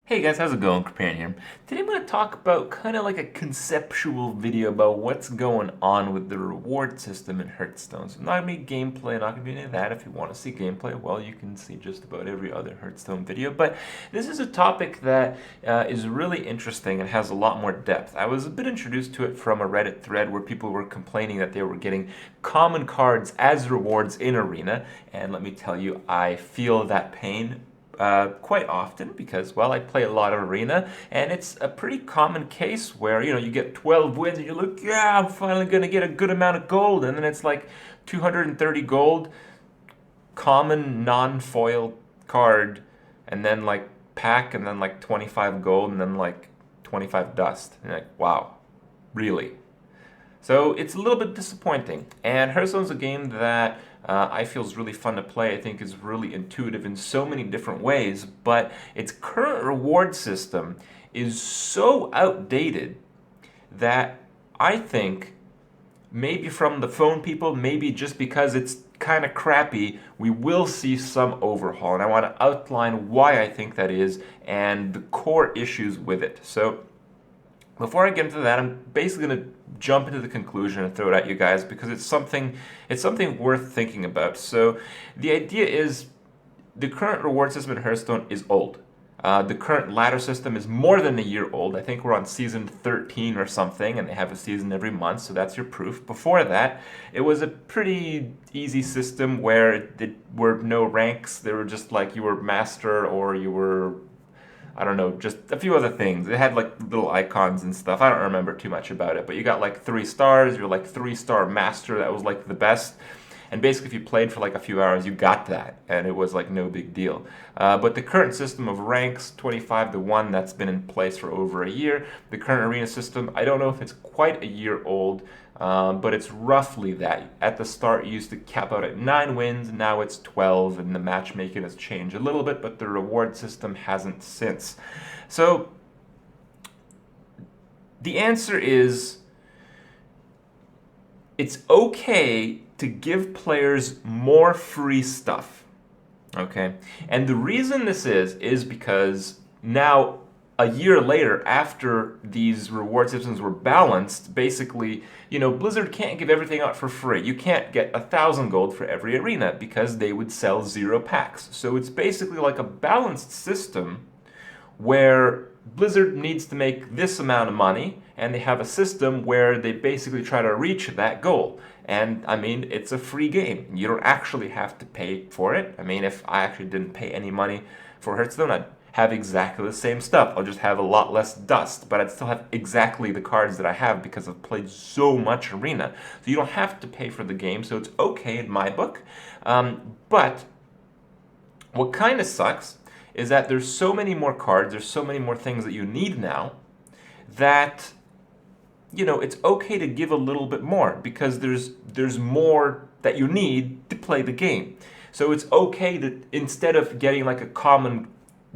Hey guys, how's it going? Krapan here. Today I'm going to talk about kind of like a conceptual video about what's going on with the reward system in Hearthstone. So not going to be gameplay, not going to be any of that. If you want to see gameplay, well, you can see just about every other Hearthstone video. But this is a topic that is really interesting and has a lot more depth. I was a bit introduced to it from a Reddit thread where people were complaining that they were getting common cards as rewards in Arena. And let me tell you, I feel that pain quite often because, well, I play a lot of Arena, and it's a pretty common case where, you get 12 wins and you're like, yeah, I'm finally going to get a good amount of gold, and then it's like 230 gold, common non-foil card, and then like pack, and then like 25 gold, and then like 25 dust. And you're like, wow, really? So it's a little bit disappointing. And Hearthstone's a game that I feel is really fun to play. I think is really intuitive in so many different ways, but its current reward system is so outdated that I think maybe from the phone people, maybe just because it's kind of crappy, we will see some overhaul. And I want to outline why I think that is and the core issues with it. So before I get into that, I'm basically going to jump into the conclusion and throw it at you guys because it's something worth thinking about. So the idea is the current reward system in Hearthstone is old. The current ladder system is more than a year old. I think we're on season 13 or something, and they have a season every month, so that's your proof. Before that, it was a pretty easy system where there were no ranks. They were just like you were master or you were, I don't know, just a few other things. It had like little icons and stuff. I don't remember too much about it, but you got like 3 stars. You're like 3-star master. That was like the best. And basically, if you played for like a few hours, you got that, and it was like no big deal. But the current system of ranks, 25 to 1, that's been in place for over a year. The current arena system, I don't know if it's quite a year old, but it's roughly that. At the start, it used to cap out at 9 wins, now it's 12, and the matchmaking has changed a little bit, but the reward system hasn't since. So the answer is it's okay to give players more free stuff. Okay? And the reason this is because now, a year later, after these reward systems were balanced, basically, Blizzard can't give everything out for free. You can't get 1,000 gold for every arena because they would sell 0 packs. So it's basically like a balanced system where Blizzard needs to make this amount of money, and they have a system where they basically try to reach that goal. And I mean, it's a free game. You don't actually have to pay for it. I mean, if I actually didn't pay any money for Hearthstone, I'd have exactly the same stuff. I'll just have a lot less dust, but I'd still have exactly the cards that I have because I've played so much Arena. So you don't have to pay for the game, so it's okay in my book. But what kind of sucks is that there's so many more cards, there's so many more things that you need now that it's okay to give a little bit more because there's more that you need to play the game. So it's okay to, instead of getting like a common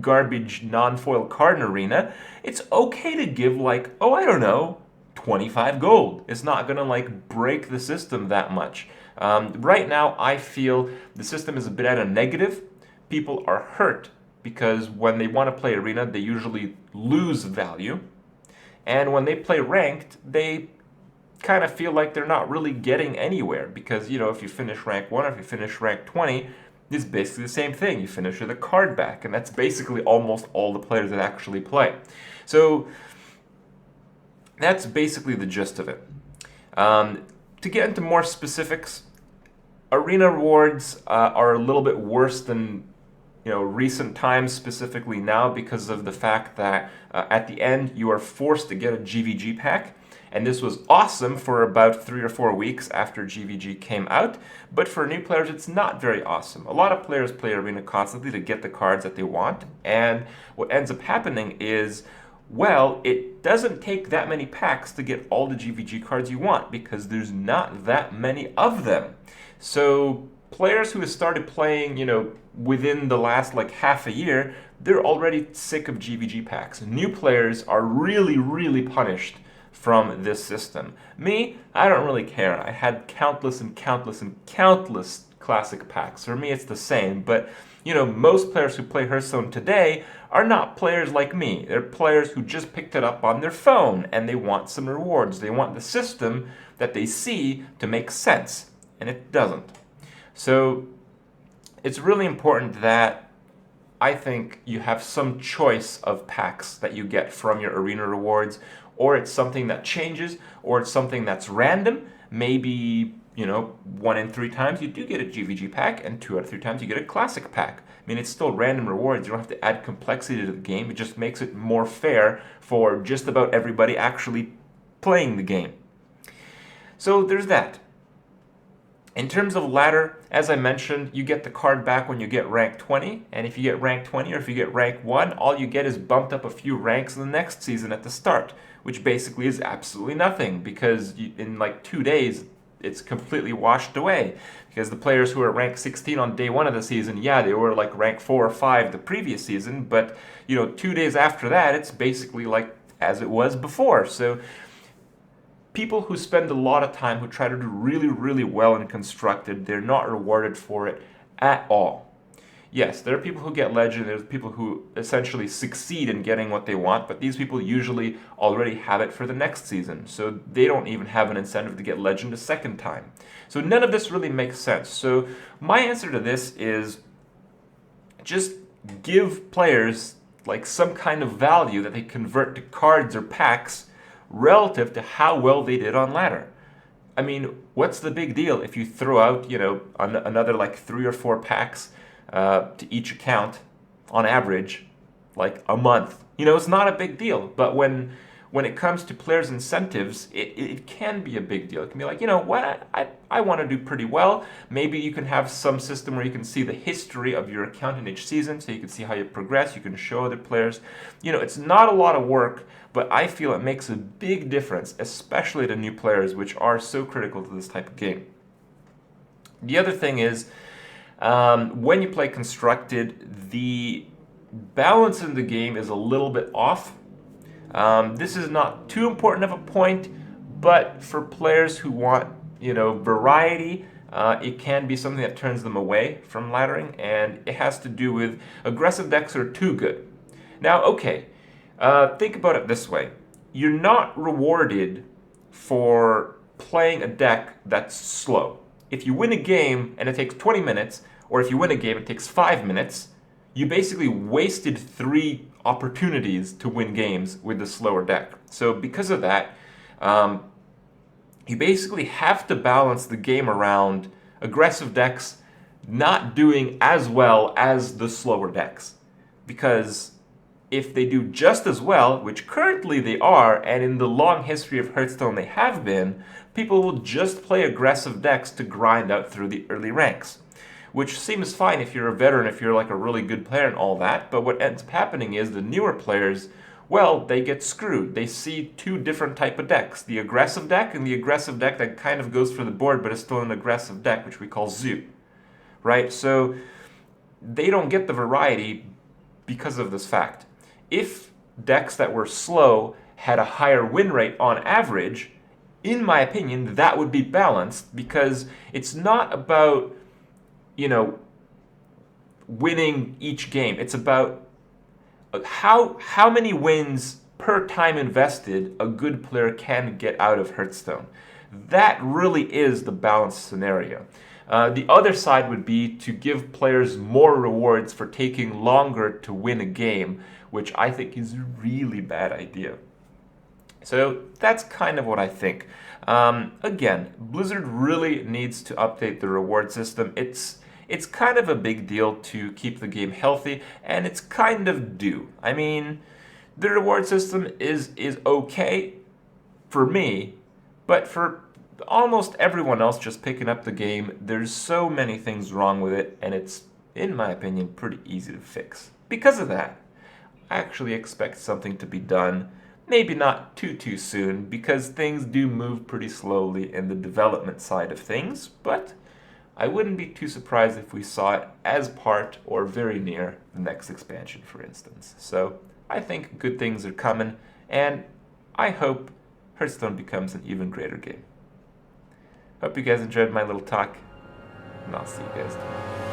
garbage non-foil card in Arena, it's okay to give like, oh, I don't know, 25 gold. It's not gonna like break the system that much. Right now, I feel the system is a bit at a negative. People are hurt because when they want to play Arena, they usually lose value. And when they play ranked, they kind of feel like they're not really getting anywhere because, if you finish rank 1 or if you finish rank 20, it's basically the same thing. You finish with a card back, and that's basically almost all the players that actually play. So that's basically the gist of it. To get into more specifics, Arena rewards are a little bit worse than recent times, specifically now, because of the fact that at the end you are forced to get a GVG pack. And this was awesome for about 3 or 4 weeks after GVG came out, but for new players it's not very awesome. A lot of players play Arena constantly to get the cards that they want, and what ends up happening is, well, it doesn't take that many packs to get all the GVG cards you want because there's not that many of them. So players who have started playing, within the last like half a year, they're already sick of GVG packs. New players are really, really punished from this system. Me, I don't really care. I had countless and countless and countless classic packs. For me, it's the same, but most players who play Hearthstone today are not players like me. They're players who just picked it up on their phone and they want some rewards. They want the system that they see to make sense, and it doesn't. So it's really important that I think you have some choice of packs that you get from your arena rewards, or it's something that changes, or it's something that's random. Maybe 1 in 3 times you do get a GVG pack, and 2 out of 3 times you get a classic pack. I mean, it's still random rewards. You don't have to add complexity to the game. It just makes it more fair for just about everybody actually playing the game. So there's that. In terms of ladder, as I mentioned, you get the card back when you get rank 20, and if you get rank 20 or if you get rank 1, all you get is bumped up a few ranks in the next season at the start, which basically is absolutely nothing, because in like 2 days, it's completely washed away. Because the players who are rank 16 on day 1 of the season, yeah, they were like rank 4 or 5 the previous season, but 2 days after that, it's basically like as it was before. So people who spend a lot of time, who try to do really, really well in Constructed, they're not rewarded for it at all. Yes, there are people who get Legend, there's people who essentially succeed in getting what they want, but these people usually already have it for the next season, so they don't even have an incentive to get Legend a second time. So none of this really makes sense. So my answer to this is just give players like some kind of value that they convert to cards or packs relative to how well they did on ladder. I mean, what's the big deal if you throw out, another like 3 or 4 packs to each account on average, like a month? It's not a big deal. But when it comes to players' incentives, it can be a big deal. It can be like, what, I want to do pretty well. Maybe you can have some system where you can see the history of your account in each season, so you can see how you progress. You can show other players. It's not a lot of work, but I feel it makes a big difference, especially to new players, which are so critical to this type of game. The other thing is, when you play Constructed, the balance in the game is a little bit off. This is not too important of a point, but for players who want, variety, it can be something that turns them away from laddering, and it has to do with aggressive decks are too good. Now, okay, think about it this way. You're not rewarded for playing a deck that's slow. If you win a game and it takes 20 minutes, or if you win a game and it takes 5 minutes, you basically wasted 3 opportunities to win games with the slower deck. So because of that, you basically have to balance the game around aggressive decks not doing as well as the slower decks. Because if they do just as well, which currently they are, and in the long history of Hearthstone they have been, people will just play aggressive decks to grind out through the early ranks. Which seems fine if you're a veteran, if you're like a really good player and all that, but what ends up happening is the newer players, well, they get screwed. They see 2 different type of decks, the aggressive deck and the aggressive deck that kind of goes for the board but is still an aggressive deck, which we call Zoo, right? So they don't get the variety because of this fact. If decks that were slow had a higher win rate on average, in my opinion, that would be balanced, because it's not about winning each game. It's about how many wins per time invested a good player can get out of Hearthstone. That really is the balanced scenario. The other side would be to give players more rewards for taking longer to win a game, which I think is a really bad idea. So that's kind of what I think. Again, Blizzard really needs to update the reward system. It's kind of a big deal to keep the game healthy, and it's kind of due. I mean, the reward system is okay for me, but for almost everyone else just picking up the game, there's so many things wrong with it, and it's, in my opinion, pretty easy to fix. Because of that, I actually expect something to be done, maybe not too soon, because things do move pretty slowly in the development side of things, but I wouldn't be too surprised if we saw it as part or very near the next expansion, for instance. So I think good things are coming, and I hope Hearthstone becomes an even greater game. Hope you guys enjoyed my little talk. and I'll see you guys tomorrow.